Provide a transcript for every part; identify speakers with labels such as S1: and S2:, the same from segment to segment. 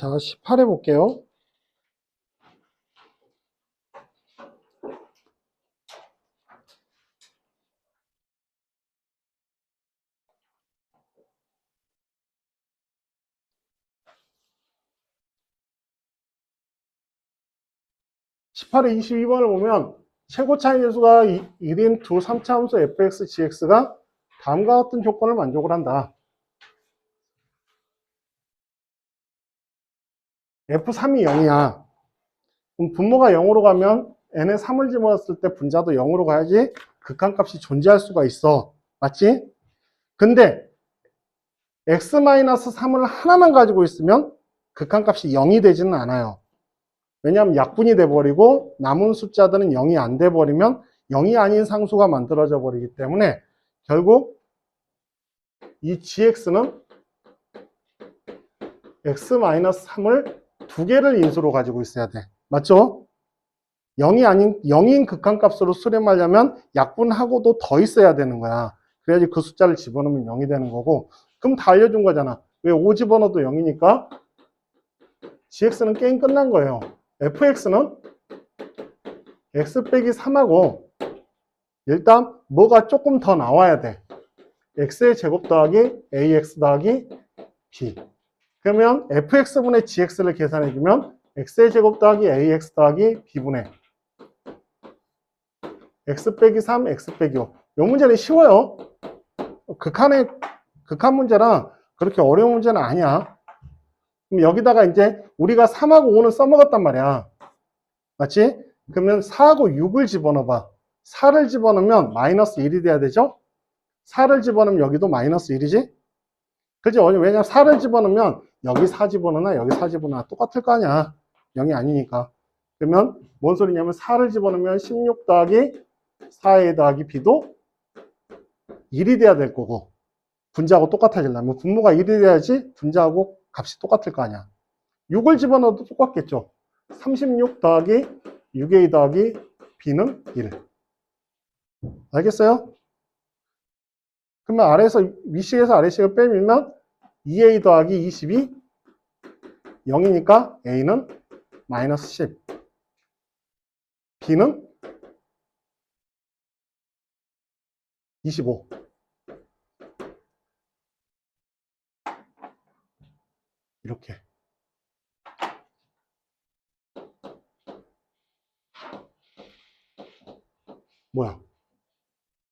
S1: 자, 18 해볼게요. (18의) 22번을 보면 최고 차이 계수가 1인 두 3차 함수 fx, gx가 다음과 같은 조건을 만족을 한다. f3이 0이야. 그럼 분모가 0으로 가면 n에 3을 집어넣었을 때 분자도 0으로 가야지 극한값이 존재할 수가 있어. 맞지? 근데 x-3을 하나만 가지고 있으면 극한값이 0이 되지는 않아요. 왜냐하면 약분이 돼버리고 남은 숫자들은 0이 안 돼버리면 0이 아닌 상수가 만들어져 버리기 때문에 결국 이 gx는 x-3을 두 개를 인수로 가지고 있어야 돼. 맞죠? 0이 아닌 0인 극한값으로 수렴하려면 약분하고도 더 있어야 되는 거야. 그래야지 그 숫자를 집어넣으면 0이 되는 거고. 그럼 다 알려준 거잖아. 왜 5 집어넣어도 0이니까 gx는 게임 끝난 거예요. fx는 x 빼기 3하고 일단 뭐가 조금 더 나와야 돼. x의 제곱 더하기 ax 더하기 b. 그러면 fx분의 gx를 계산해주면 x의 제곱 더하기 ax 더하기 b분의 x 빼기 3, x 빼기 5. 이 문제는 쉬워요. 극한 문제라 그렇게 어려운 문제는 아니야. 그럼 여기다가 이제 우리가 3하고 5는 써먹었단 말이야. 맞지? 그러면 4하고 6을 집어넣어봐. 4를 집어넣으면 마이너스 1이 돼야 되죠? 4를 집어넣으면 여기도 마이너스 1이지? 그죠? 왜냐면 4를 집어넣으면 여기 4 집어넣으나 여기 4 집어넣으나 똑같을 거 아니야. 0이 아니니까. 그러면 뭔 소리냐면 4를 집어넣으면 16 더하기 4a 더하기 b도 1이 돼야 될 거고 분자하고 똑같아지려면 분모가 1이 돼야지 분자하고 값이 똑같을 거 아니야. 6을 집어넣어도 똑같겠죠. 36 더하기 6a 더하기 b는 1. 알겠어요? 그러면 아래에서 위식에서 아래식을 빼면 2a 더하기 20이 0이니까 a는 마이너스 10. b는 25. 이렇게. 뭐야?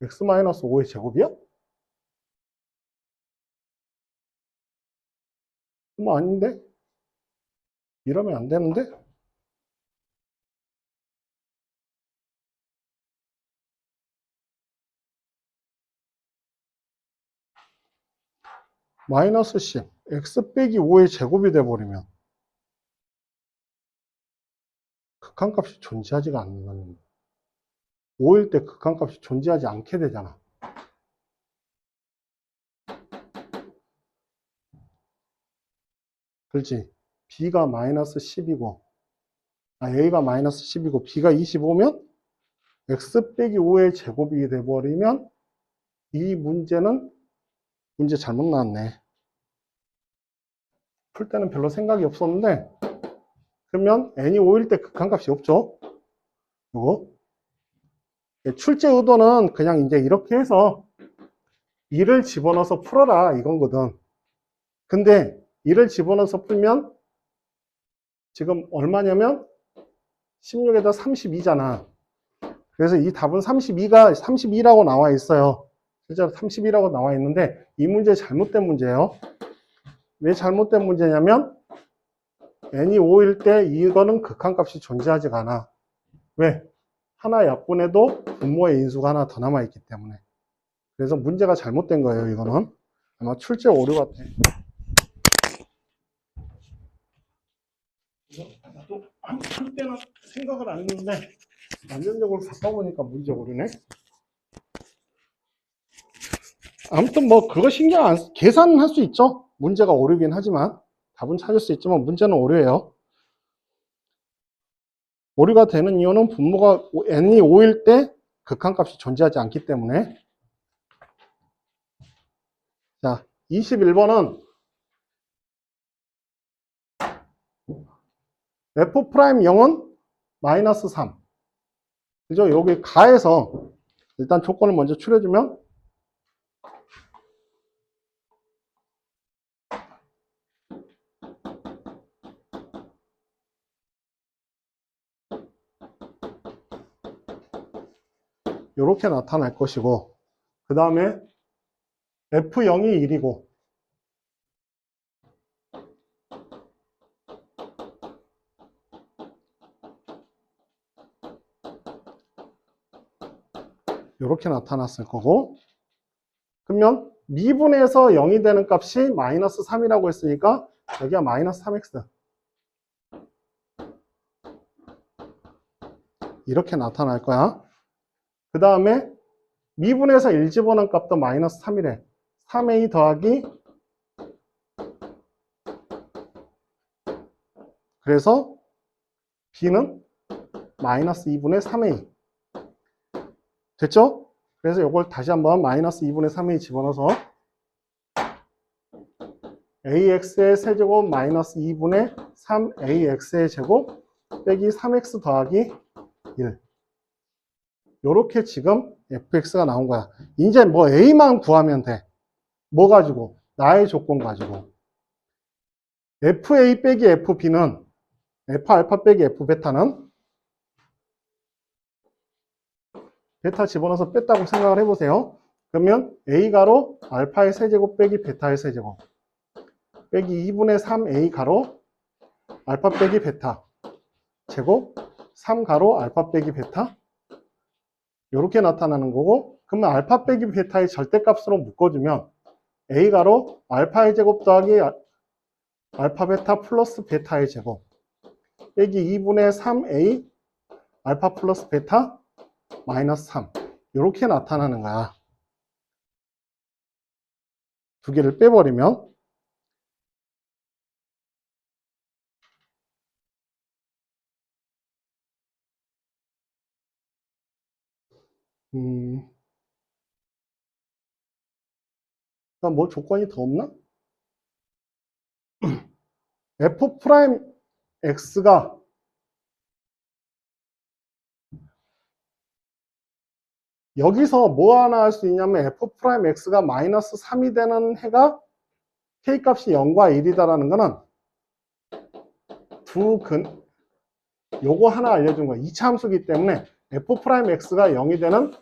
S1: x-5의 제곱이야? 뭐 아닌데? 이러면 안 되는데? 마이너스 10. x 빼기 5의 제곱이 돼버리면 극한값이 존재하지가 않는 5일 때 극한값이 존재하지 않게 되잖아. 그렇지? b가 마이너스 10이고 a가 마이너스 10이고 b가 25면 x 빼기 5의 제곱이 돼버리면 이 문제는 문제 잘못 나왔네. 풀 때는 별로 생각이 없었는데 그러면 n이 5일 때 극한값이 없죠. 이거 출제 의도는 그냥 이제 이렇게 해서 2를 집어넣어서 풀어라 이건거든. 근데 2를 집어넣어서 풀면 지금 얼마냐면 16에다 32잖아. 그래서 이 답은 32라고 나와 있어요. 실제로 32라고 나와 있는데 이 문제 잘못된 문제예요. 왜 잘못된 문제냐면 n이 5일 때 이거는 극한값이 존재하지 않아. 왜? 하나 약분해도 분모의 인수가 하나 더 남아있기 때문에. 그래서 문제가 잘못된 거예요. 이거는 아마 출제 오류 같아. 나도 풀 때는 생각을 안 했는데 완전적으로 바꿔보니까 문제 오류네. 아무튼 뭐 그거 신경 안 계산은 할 수 있죠. 문제가 오류긴 하지만 답은 찾을 수 있지만 문제는 오류예요. 오류가 되는 이유는 분모가 n이 5일 때 극한값이 존재하지 않기 때문에. 자, 21번은 F'0은 마이너스 3. 그죠? 여기 가에서 일단 조건을 먼저 추려주면 이렇게 나타날 것이고, 그 다음에 F0이 1이고, 이렇게 나타났을 거고, 그러면 미분에서 0이 되는 값이 마이너스 3이라고 했으니까 여기가 마이너스 3x 이렇게 나타날 거야. 그 다음에 미분에서 1 집어넣은 값도 마이너스 3이래. 3a 더하기, 그래서 b는 마이너스 2분의 3a 됐죠? 그래서 이걸 다시 한번 마이너스 2분의 3a 집어넣어서 ax의 세제곱 마이너스 2분의 3ax의 제곱 빼기 3x 더하기 1. 요렇게 지금 fx가 나온 거야. 이제 뭐 a만 구하면 돼. 뭐 가지고? 나의 조건 가지고. fa 빼기 fb는, f알파 빼기 f베타는 베타 집어넣어서 뺐다고 생각을 해보세요. 그러면 a가로 알파의 세제곱 빼기 베타의 세제곱 빼기 2분의 3a 가로 알파 빼기 베타 제곱 3 가로 알파 빼기 베타 이렇게 나타나는 거고, 그러면 알파 빼기 베타의 절대값으로 묶어주면 a 가로 알파의 제곱 더하기 알파 베타 플러스 베타의 제곱 빼기 2분의 3a 알파 플러스 베타 마이너스 3 이렇게 나타나는 거야. 두 개를 빼버리면 뭐 조건이 더 없나? f 프라임 x가 여기서 뭐 하나 할 수 있냐면 f 프라임 x가 마이너스 3이 되는 해가 k 값이 0과 1이다라는 거는 요거 하나 알려준 거야. 2차 함수기 때문에 f 프라임 x가 0이 되는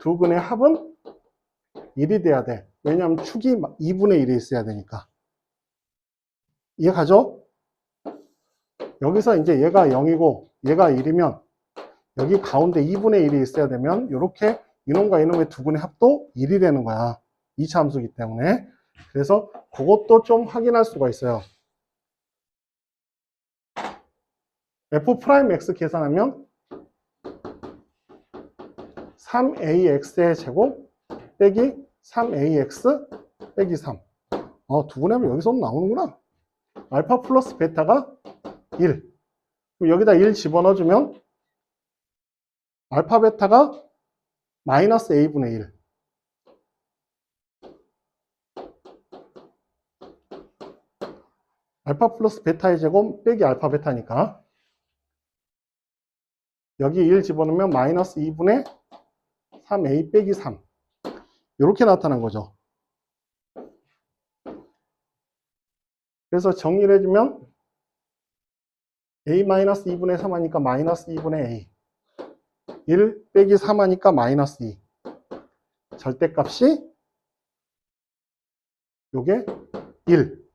S1: 두 근의 합은 1이 돼야 돼. 왜냐하면 축이 2분의 1이 있어야 되니까. 이해가죠? 여기서 이제 얘가 0이고 얘가 1이면 여기 가운데 2분의 1이 있어야 되면 이렇게 이놈과 이놈의 두 근의 합도 1이 되는 거야. 2차 함수기 때문에. 그래서 그것도 좀 확인할 수가 있어요. f'(x) 계산하면 3ax의 제곱 빼기 3ax 빼기 3. 두 분의 합이 여기서 나오는구나. 알파 플러스 베타가 1. 그럼 여기다 1 집어넣어주면 알파 베타가 마이너스 a분의 1. 알파 플러스 베타의 제곱 빼기 알파 베타니까 여기 1 집어넣으면 마이너스 2분의 3a 빼기 3 이렇게 나타난 거죠. 그래서 정리를 해주면 a 마이너스 2분의 3 하니까 마이너스 2분의 a 1 빼기 3 하니까 마이너스 2 절대값이 요게 1.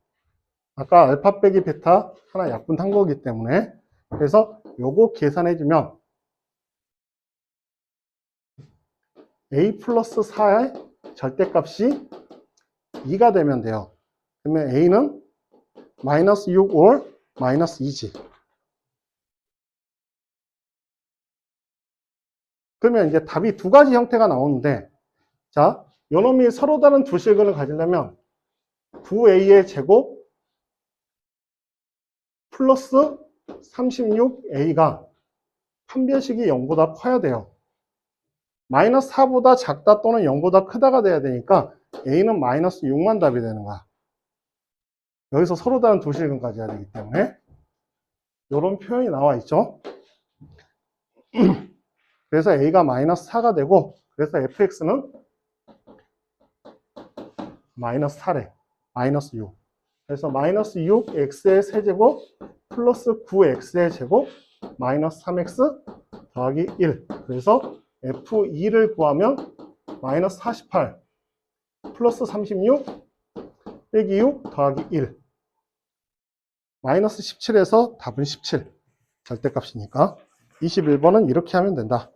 S1: 아까 알파 빼기 베타 하나 약분한 거기 때문에 그래서 요거 계산해주면 a 플러스 4의 절대값이 2가 되면 돼요. 그러면 a는 마이너스 6 or 마이너스 2지. 그러면 이제 답이 두 가지 형태가 나오는데, 자, 요놈이 서로 다른 두 실근을 가지려면 9a의 제곱 플러스 36a가 판별식이 0보다 커야 돼요. 마이너스 4보다 작다 또는 0보다 크다가 돼야 되니까 a는 마이너스 6만 답이 되는 거야. 여기서 서로 다른 두 실근까지 해야 되기 때문에. 이런 표현이 나와 있죠. 그래서 a가 마이너스 4가 되고, 그래서 fx는 마이너스 4래. 마이너스 6. 그래서 마이너스 6x의 세제곱 플러스 9x의 제곱 마이너스 3x 더하기 1. 그래서 f2를 구하면 마이너스 48 플러스 36 빼기 6 더하기 1. 마이너스 17에서 답은 17. 절대값이니까. 21번은 이렇게 하면 된다.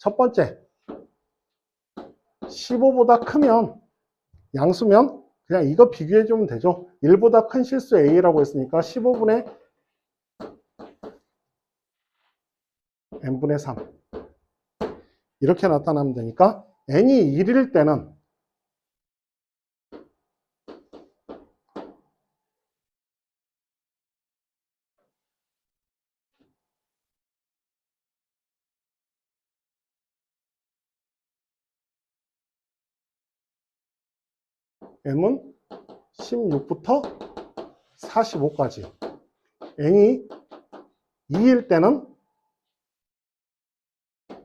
S1: 첫 번째, 15보다 크면, 양수면 그냥 이거 비교해 주면 되죠. 1보다 큰 실수 a라고 했으니까 15분의 n분의 3 이렇게 나타나면 되니까 n이 1일 때는 m은 16부터 45까지, n이 2일 때는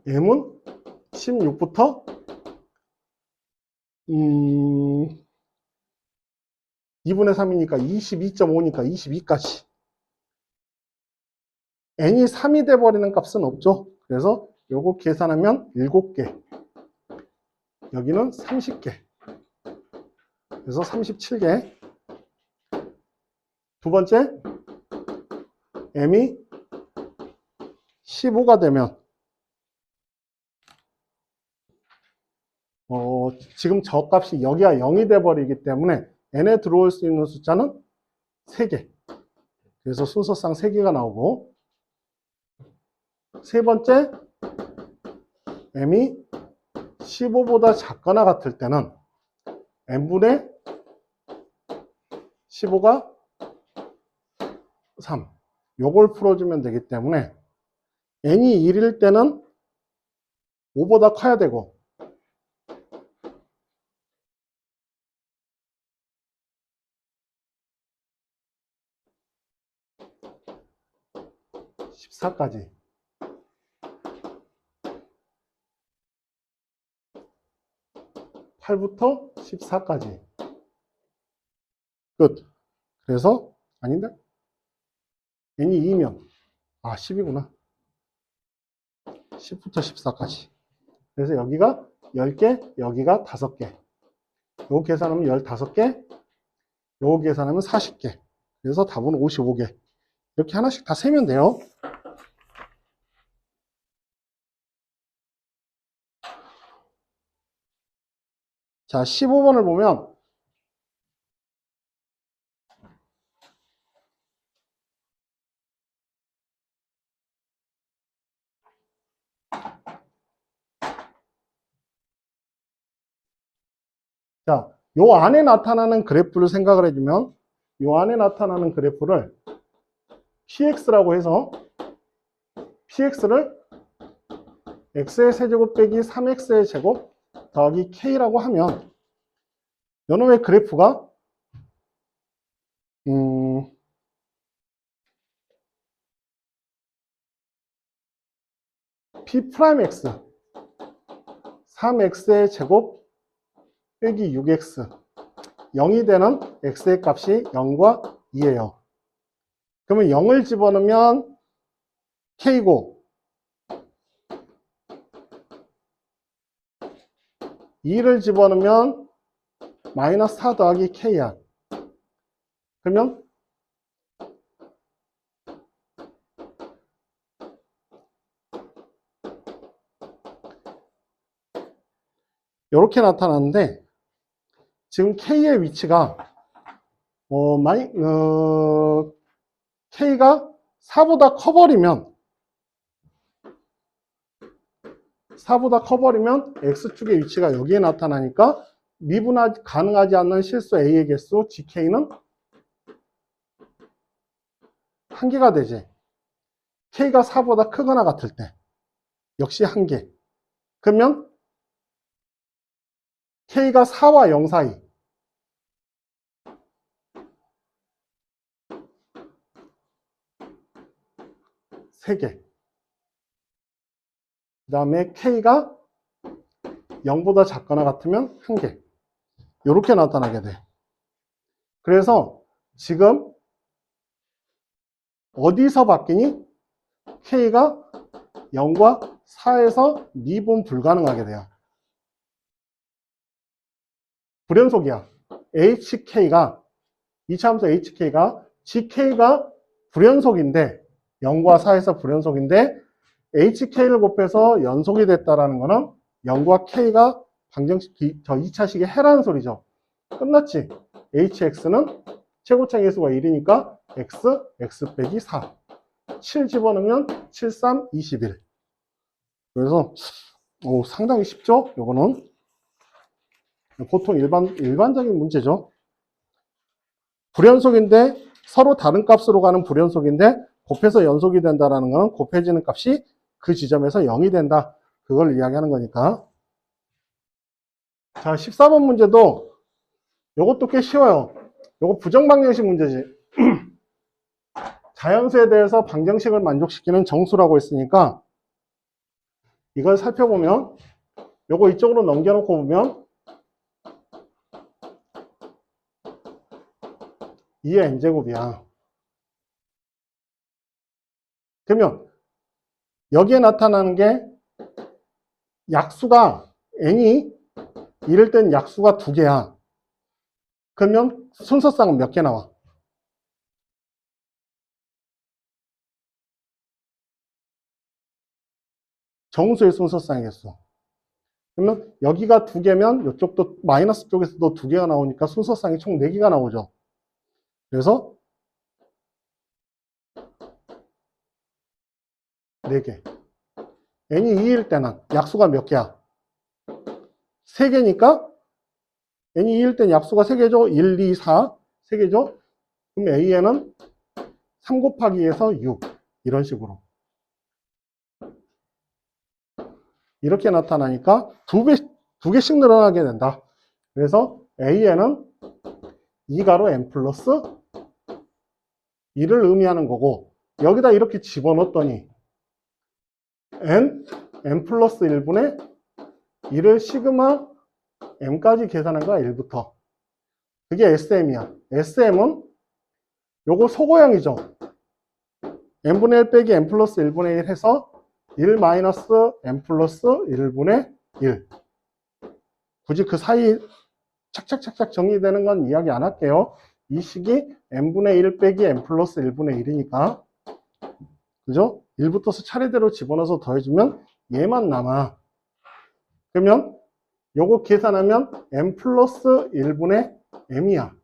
S1: m은 16부터 2분의 3이니까 22.5니까 22까지. n이 3이 돼버리는 값은 없죠. 그래서 요거 계산하면 7개, 여기는 30개, 그래서 37개. 두 번째, m이 15가 되면 지금 저 값이 여기가 0이 돼버리기 때문에 n에 들어올 수 있는 숫자는 3개. 그래서 순서상 3개가 나오고, 세 번째, m이 15보다 작거나 같을 때는 n분의 15가 3. 요걸 풀어주면 되기 때문에 n이 1일 때는 5보다 커야 되고, (14까지) 8부터 14까지 끝. 그래서 아닌데? n이 2면 10이구나. 10부터 14까지. 그래서 여기가 10개, 여기가 5개. 요거 계산하면 15개, 요거 계산하면 40개. 그래서 답은 55개. 이렇게 하나씩 다 세면 돼요. 자, 15번을 보면 자, 요 안에 나타나는 그래프를 생각을 해주면, 요 안에 나타나는 그래프를 px라고 해서 px를 x의 세제곱 빼기 3x의 제곱 더하기 k라고 하면 요놈의 그래프가 p'x 3x의 제곱 빼기 6x 0이 되는 x의 값이 0과 2예요. 그러면 0을 집어넣으면 k고 2를 집어넣으면 마이너스 4 더하기 k야. 그러면 이렇게 나타나는데 지금 K의 위치가 K가 4보다 커버리면 X축의 위치가 여기에 나타나니까 미분 가능하지 않는 실수 A의 개수 GK는 한개가 되지. K가 4보다 크거나 같을 때 역시 한개. 그러면 K가 4와 0 사이 세 개. 그 다음에 K가 0보다 작거나 같으면 한 개. 이렇게 나타나게 돼. 그래서 지금 어디서 바뀌니? K가 0과 4에서 미분 불가능하게 돼요. 불연속이야. HK가, 이차함수 HK가, GK가 불연속인데, 0과 4에서 불연속인데, HK를 곱해서 연속이 됐다라는 거는 0과 K가 방정식, 저 2차식의 해라는 소리죠. 끝났지? HX는 최고차의 개수가 1이니까 X 빼기 4. 7 집어넣으면 7, 3, 21. 그래서, 상당히 쉽죠? 요거는. 보통 일반적인 문제죠. 불연속인데, 서로 다른 값으로 가는 불연속인데, 곱해서 연속이 된다라는 거는 곱해지는 값이 그 지점에서 0이 된다. 그걸 이야기하는 거니까. 자, 14번 문제도 요것도 꽤 쉬워요. 요거 부정방정식 문제지. 자연수에 대해서 방정식을 만족시키는 정수라고 했으니까 이걸 살펴보면 요거 이쪽으로 넘겨놓고 보면 2의 n제곱이야. 그러면 여기에 나타나는 게 약수가 n이 이럴 땐 약수가 2개야. 그러면 순서쌍은 몇 개 나와? 정수의 순서쌍이겠어. 그러면 여기가 2개면 이쪽도 마이너스 쪽에서도 2개가 나오니까 순서쌍이 총 4개가 나오죠. 그래서 4개. n이 2일 때는 약수가 몇 개야? 3개니까 n이 2일 때는 약수가 3개죠. 1, 2, 4. 3개죠. 그럼 a에는 3 곱하기 2에서 6. 이런 식으로. 이렇게 나타나니까 2개씩 늘어나게 된다. 그래서 a에는 2가로 n 플러스 2를 의미하는 거고, 여기다 이렇게 집어넣었더니 n 플러스 1분의 2를 시그마 m까지 계산한 거야, 1부터. 그게 SM이야. SM은 요거 소고형이죠. n분의 1 빼기 n 플러스 1분의 1 해서 1 마이너스 n 플러스 1분의 1. 굳이 그 사이 착착착착 정리되는 건 이야기 안 할게요. 이 식이 n분의 1 빼기 n 플러스 1분의 1이니까. 그죠? 1부터 차례대로 집어넣어서 더해주면 얘만 남아. 그러면 요거 계산하면 n 플러스 1분의 m이야.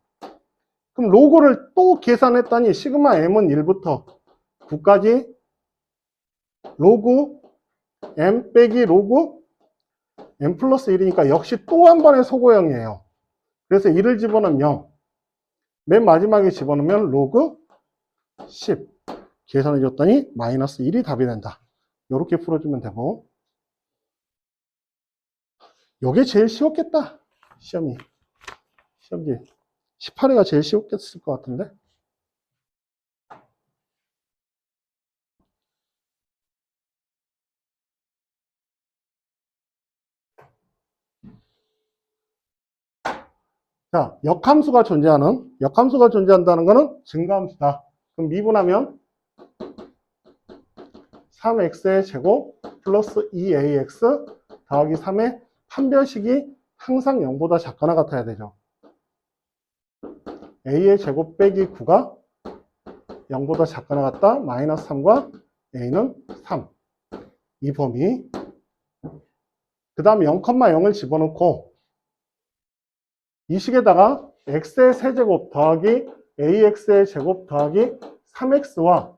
S1: 그럼 로그를 또 계산했더니 시그마 m은 1부터 9까지 로그 m 빼기 로그 m 플러스 1이니까 역시 또 한 번의 소고형이에요. 그래서 1을 집어넣으면 0. 맨 마지막에 집어넣으면 로그 10. 계산해 줬더니 마이너스 1이 답이 된다. 이렇게 풀어주면 되고. 요게 제일 쉬웠겠다. 시험지 18회가 제일 쉬웠겠을 것 같은데. 자, 역함수가 존재한다는 거는 증가함수다. 그럼 미분하면 3x의 제곱 플러스 2ax 더하기 3의 판별식이 항상 0보다 작거나 같아야 되죠. a의 제곱 빼기 9가 0보다 작거나 같다. 마이너스 3과 a는 3. 이 범위. 그 다음에 0,0을 집어넣고 이 식에다가 x의 세제곱 더하기 ax의 제곱 더하기 3x와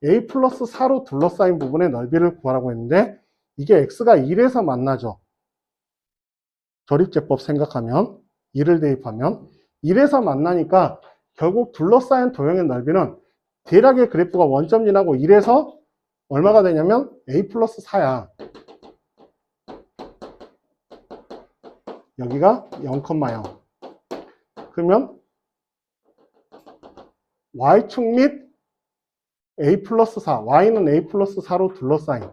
S1: a 플러스 4로 둘러싸인 부분의 넓이를 구하라고 했는데 이게 x가 1에서 만나죠. 조립제법 생각하면 1을 대입하면 1에서 만나니까 결국 둘러싸인 도형의 넓이는 대략의 그래프가 원점 지나고 1에서 얼마가 되냐면 a 플러스 4야. 여기가 0,0. 그러면 y축 및 a 플러스 4, y는 a 플러스 4로 둘러싸인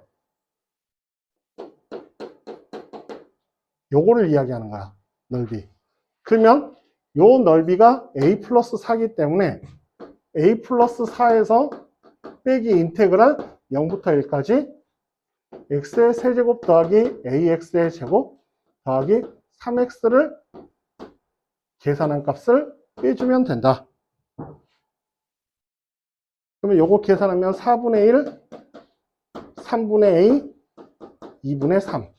S1: 요거를 이야기하는 거야. 넓이. 그러면 요 넓이가 a 플러스 4이기 때문에 a 플러스 4에서 빼기 인테그랄 0부터 1까지 x의 세제곱 더하기 ax의 제곱 더하기 3x를 계산한 값을 빼주면 된다. 그러면 요거 계산하면 4분의 1, 3분의 a, 2분의 3.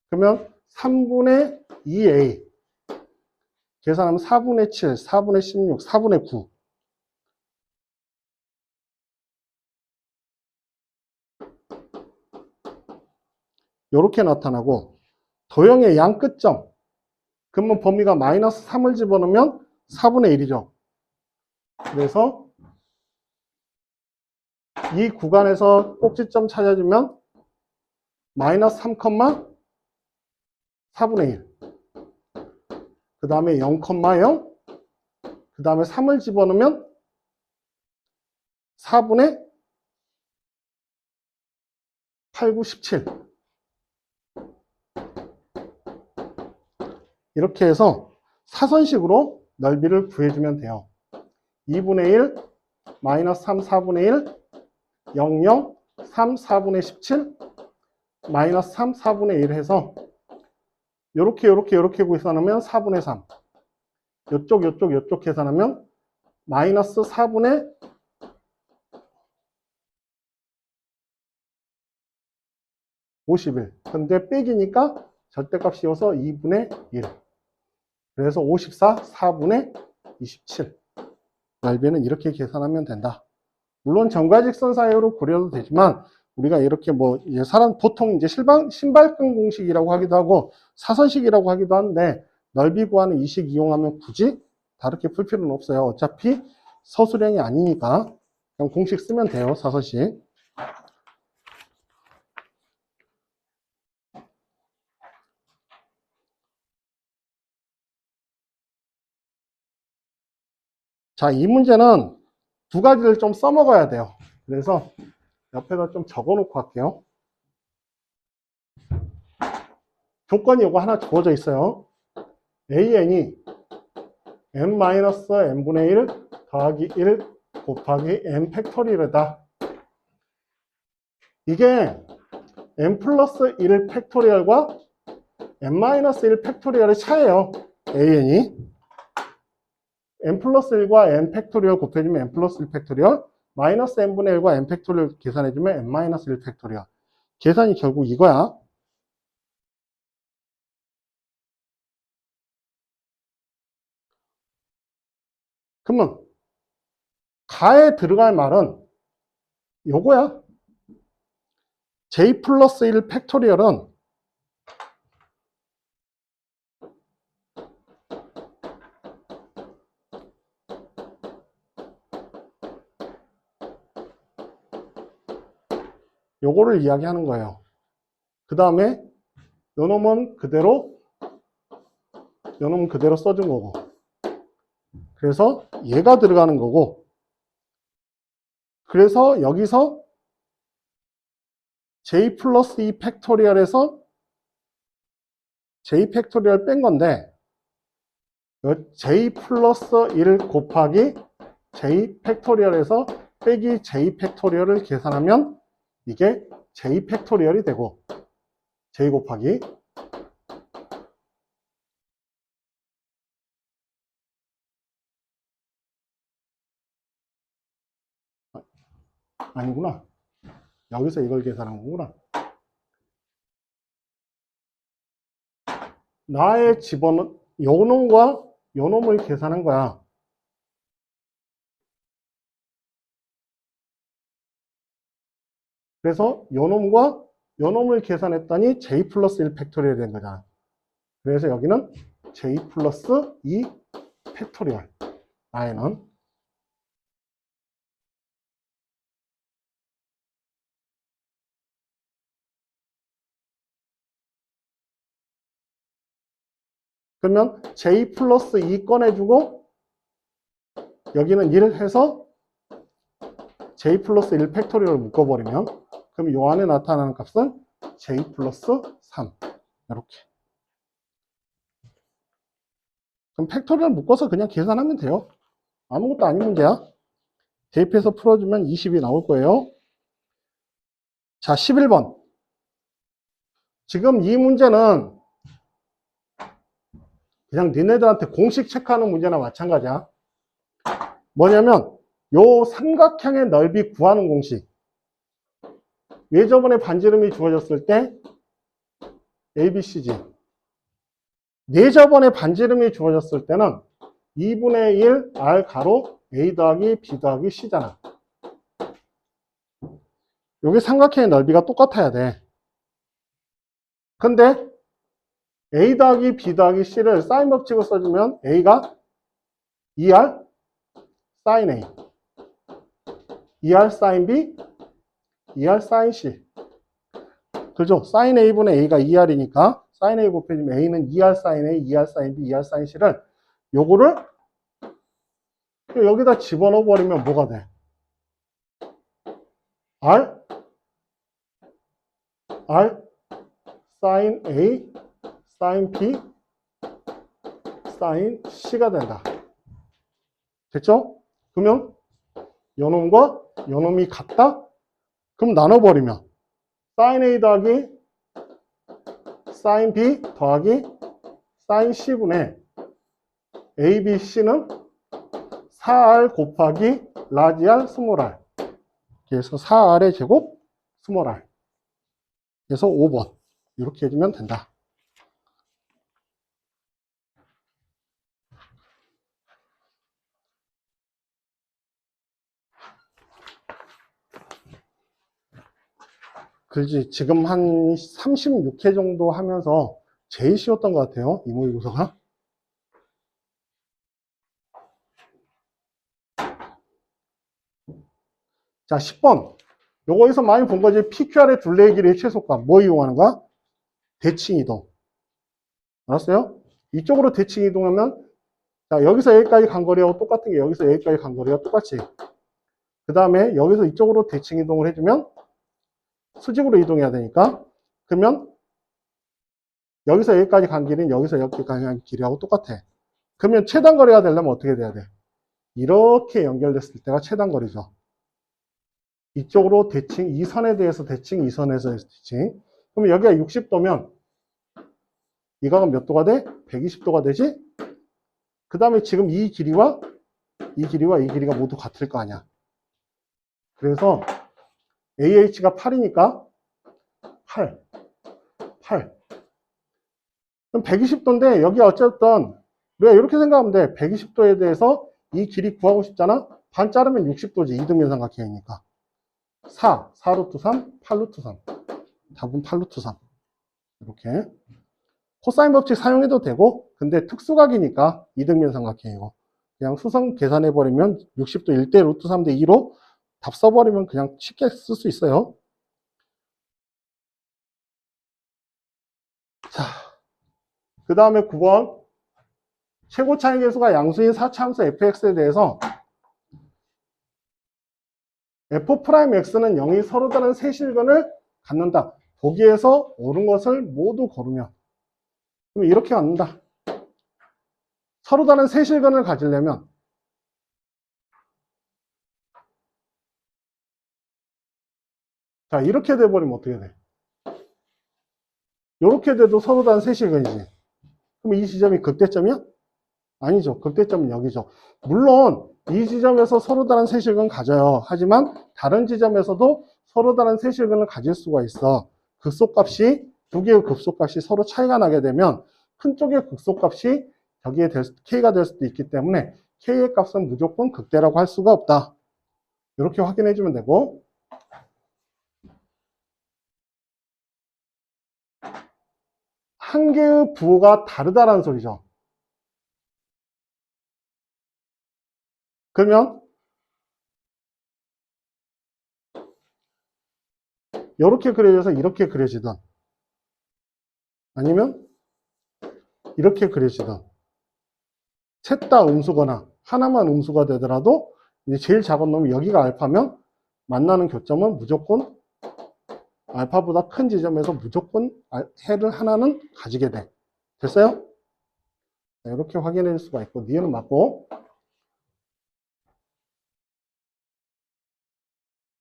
S1: 그러면 3분의 2a 계산하면 4분의 7, 4분의 16, 4분의 9. 이렇게 나타나고 도형의 양 끝점 그러면 범위가 마이너스 3을 집어넣으면 4분의 1이죠. 그래서 이 구간에서 꼭지점 찾아주면 마이너스 3, 4분의 1. 그 다음에 0,0. 그 다음에 3을 집어넣으면 4분의 8, 9, 17. 이렇게 해서 사선식으로 넓이를 구해주면 돼요. 2분의 1, 마이너스 3, 4분의 1, 0, 0, 3, 4분의 17, 마이너스 3, 4분의 1 해서 요렇게 계산하면 4분의 3. 요쪽 계산하면 마이너스 4분의 51. 근데 빼기니까 절대값이어서 2분의 1. 그래서 54, 4분의 27. 넓이는 이렇게 계산하면 된다. 물론 정과직선 사이로 그려도 되지만 우리가 이렇게 뭐 사람 보통 이제 신발끈 공식이라고 하기도 하고 사선식이라고 하기도 하는데 넓이 구하는 이 식 이용하면 굳이 다르게 풀 필요는 없어요. 어차피 서술형이 아니니까 그냥 공식 쓰면 돼요. 사선식. 자, 이 문제는 두 가지를 좀 써먹어야 돼요. 그래서 옆에다 좀 적어놓고 할게요. 조건이 이거 하나 주어져 있어요. an이 n-n분의 1 더하기 1 곱하기 n 팩토리얼이다. 이게 n 플러스 1 팩토리얼과 n-1 팩토리얼의 차이예요. an이 n 플러스 1과 n 팩토리얼 곱해주면 n 플러스 1 팩토리얼, 마이너스 n분의 1과 n 팩토리얼 계산해주면 n-1 팩토리얼. 계산이 결국 이거야. 그러면 가에 들어갈 말은 요거야. j 플러스 1 팩토리얼은 요거를 이야기하는 거예요. 그 다음에 요놈은 그대로 써준 거고, 그래서 얘가 들어가는 거고, 그래서 여기서 j 플러스 2 팩토리얼에서 j 팩토리얼 뺀 건데 j 플러스 1 곱하기 j 팩토리얼에서 빼기 j 팩토리얼을 계산하면 이게 j 팩토리얼이 되고 j 곱하기 아니구나. 여기서 이걸 계산한 거구나. 나의 집어넣은 요 놈과 요 놈을 계산한 거야. 그래서 요 놈과 요 놈을 계산했더니 j 플러스 1 팩토리얼이 된 거잖아. 그래서 여기는 j 플러스 2 팩토리얼. 나에는. 그러면 j 플러스 2 꺼내주고 여기는 1 해서 j 플러스 1 팩토리얼을 묶어버리면 그럼 요 안에 나타나는 값은 j 플러스 3 이렇게. 그럼 팩토리얼 묶어서 그냥 계산하면 돼요. 아무것도 아닌 문제야. 대입해서 풀어주면 20이 나올 거예요. 자, 11번. 지금 이 문제는 그냥 니네들한테 공식 체크하는 문제나 마찬가지야. 뭐냐면 요 삼각형의 넓이 구하는 공식. 왜 저번에 반지름이 주어졌을 때 ABC지. 네 저번에 반지름이 주어졌을 때는 2분의 1 R 가로 A 더하기 B 더하기 C잖아. 여기 삼각형의 넓이가 똑같아야 돼. 근데 A 더하기 B 더하기 C를 사인 법칙을 써주면 A가 2R 사인 A, 2R 사인 B, 2R 사인 C. 그죠? 사인 A분의 A가 2R이니까 사인 A 곱해주면 A는 2R 사인 A, 2R 사인 B, 2R 사인 C를 요거를 여기다 집어넣어 버리면 뭐가 돼? R 사인 A 사인 B 사인 C가 된다. 됐죠? 그러면 요놈과 요놈이 같다? 그럼 나눠버리면 사인 A 더하기 사인 B 더하기 사인 C분의 A, B, C는 4R 곱하기 라지 R, 스몰 R. 그래서 4R의 제곱, 스몰 R. 그래서 5번. 이렇게 해주면 된다. 그렇지. 지금 한 36회 정도 하면서 제일 쉬웠던 것 같아요. 이 모의고사가. 자, 10번. 요거에서 많이 본 거지. PQR의 둘레의 길이의 최소값. 뭐 이용하는 거야? 대칭 이동. 알았어요? 이쪽으로 대칭 이동하면, 자, 여기서 여기까지 간 거리하고 똑같은 게 여기서 여기까지 간 거리가 똑같이. 그 다음에 여기서 이쪽으로 대칭 이동을 해주면 수직으로 이동해야 되니까. 그러면 여기서 여기까지 간 길이는 여기서 여기까지 간 길이하고 똑같아. 그러면 최단 거리가 되려면 어떻게 돼야 돼? 이렇게 연결됐을 때가 최단 거리죠. 이쪽으로 대칭, 이 선에 대해서 대칭, 이 선에서 대칭. 그럼 여기가 60도면 이 각은 몇 도가 돼? 120도가 되지? 그 다음에 지금 이 길이와 이 길이가 모두 같을 거 아니야. 그래서 AH가 8이니까 8. 그럼 120도인데 여기 어쨌든 우리가 이렇게 생각하면 돼. 120도에 대해서 이 길이 구하고 싶잖아? 반 자르면 60도지. 이등변 삼각형이니까. 4 루트 3, 8 루트 3. 답은 8 루트 3. 이렇게. 코사인 법칙 사용해도 되고, 근데 특수각이니까 이등변 삼각형이고. 그냥 수성 계산해버리면 60도 1대 루트 3대 2로 답 써버리면 그냥 쉽게 쓸 수 있어요. 자, 그 다음에 9번. 최고 차이 계수가 양수인 4차함수 fx에 대해서 f'x는 0이 서로 다른 세실근을 갖는다. 보기에서 옳은 것을 모두 고르면. 그럼 이렇게 갖는다. 서로 다른 세실근을 가지려면 자, 이렇게 돼버리면 어떻게 돼? 이렇게 돼도 서로 다른 세실근이지. 그럼 이 지점이 극대점이야? 아니죠. 극대점은 여기죠. 물론 이 지점에서 서로 다른 세실근 가져요. 하지만 다른 지점에서도 서로 다른 세실근을 가질 수가 있어. 극소값이 두 개의 극소값이 서로 차이가 나게 되면 큰 쪽의 극소값이 저기에 k가 될 수도 있기 때문에 k의 값은 무조건 극대라고 할 수가 없다. 이렇게 확인해 주면 되고, 한 개의 부호가 다르다라는 소리죠. 그러면 이렇게 그려져서 이렇게 그려지든 아니면 이렇게 그려지든 셋 다 음수거나 하나만 음수가 되더라도 이제 제일 작은 놈이 여기가 알파면 만나는 교점은 무조건 알파보다 큰 지점에서 무조건 해를 하나는 가지게 돼. 됐어요? 이렇게 확인해 줄 수가 있고, 니은은 맞고.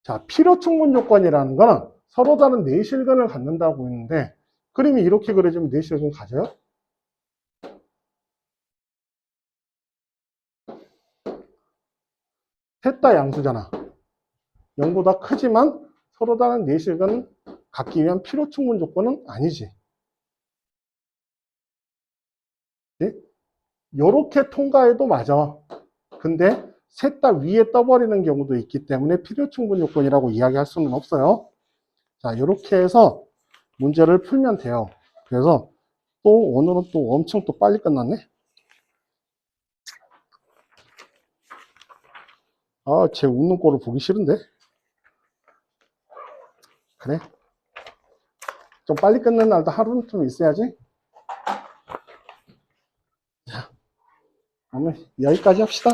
S1: 자, 필요 충분 조건이라는 거는 서로 다른 내실근을 갖는다고 했는데, 그림이 이렇게 그려지면 내실근 가져요? 셋 다 양수잖아. 0보다 크지만 서로 다른 내실근을 갖기 위한 필요 충분 조건은 아니지. 네? 요렇게 통과해도 맞아. 근데 셋 다 위에 떠버리는 경우도 있기 때문에 필요 충분 요건이라고 이야기할 수는 없어요. 자, 이렇게 해서 문제를 풀면 돼요. 그래서 또 오늘은 또 엄청 또 빨리 끝났네. 아, 쟤 웃는 꼴을 보기 싫은데. 그래. 좀 빨리 끝낸 날도 하루는 좀 있어야지. 자, 오늘 여기까지 합시다.